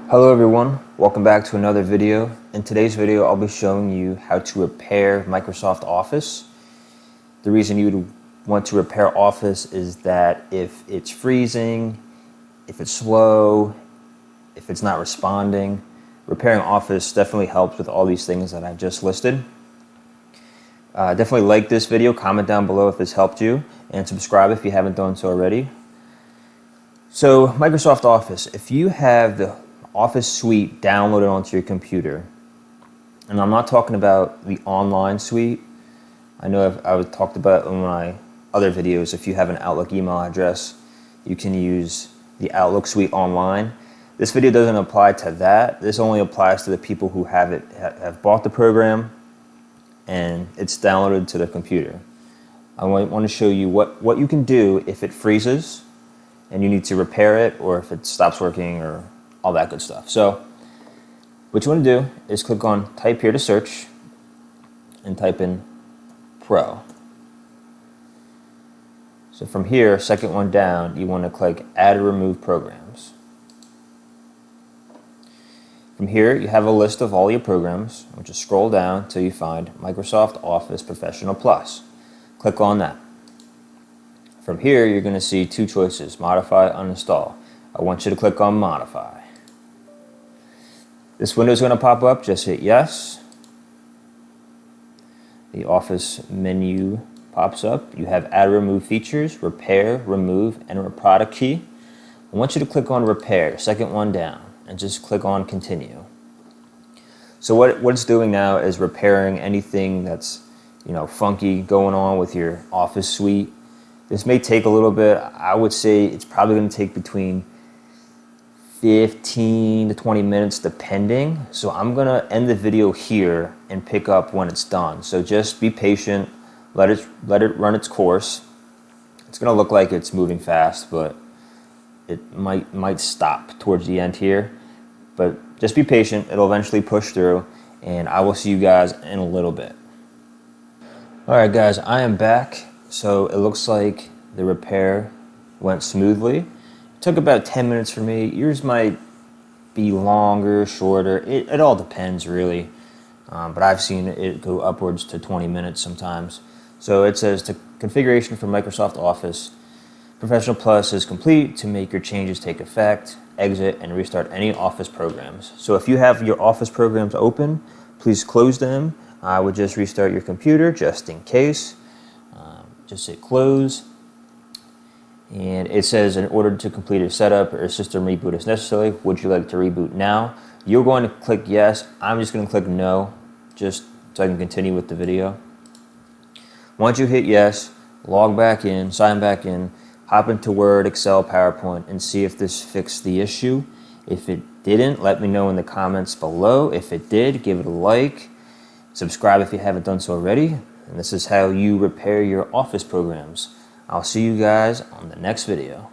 Hello everyone, welcome back to another video. In today's video I'll be showing you how to repair Microsoft Office. The reason you would want to repair Office is that if it's freezing, if it's slow, if it's not responding, repairing Office definitely helps with all these things that I've just listed. Definitely like this video, comment down below if this helped you, and subscribe if you haven't done so already. So Microsoft Office, if you have the Office suite downloaded onto your computer, and I'm not talking about the online suite. I know I've talked about in my other videos, if you have an Outlook email address, you can use the Outlook suite online. This video doesn't apply to that. This only applies to the people who have bought the program and it's downloaded to their computer. I want to show you what you can do if it freezes and you need to repair it, or if it stops working, or all that good stuff. So what you want to do is click on type here to search and type in Pro. So from here, second one down, you want to click Add or Remove Programs. From here, you have a list of all your programs. Just scroll down till you find Microsoft Office Professional Plus. Click on that. From here, you're going to see two choices, Modify, Uninstall. I want you to click on Modify. This window is going to pop up. Just hit yes. The Office menu pops up. You have Add or Remove Features, Repair, Remove, and a Product Key. I want you to click on Repair, second one down, and just click on Continue. So what it's doing now is repairing anything that's funky going on with your Office suite. This may take a little bit. I would say it's probably going to take between 15 to 20 minutes depending. So I'm going to end the video here and pick up when it's done. So just be patient, let it run its course. It's going to look like it's moving fast, but it might stop towards the end here. But just be patient, it'll eventually push through, and I will see you guys in a little bit. Alright guys, I am back. So it looks like the repair went smoothly. It took about 10 minutes for me. Yours might be longer, shorter. It all depends really. But I've seen it go upwards to 20 minutes sometimes. So it says the configuration for Microsoft Office Professional Plus is complete. To make your changes take effect, exit and restart any Office programs. So if you have your Office programs open, please close them. I would just restart your computer just in case. Just hit close. And it says, in order to complete a setup or system reboot is necessary, would you like to reboot now? You're going to click yes. I'm just going to click no, just so I can continue with the video. Once you hit yes, log back in, sign back in, hop into Word, Excel, PowerPoint, and see if this fixed the issue. If it didn't, let me know in the comments below. If it did, give it a like. Subscribe if you haven't done so already. And this is how you repair your Office programs. I'll see you guys on the next video.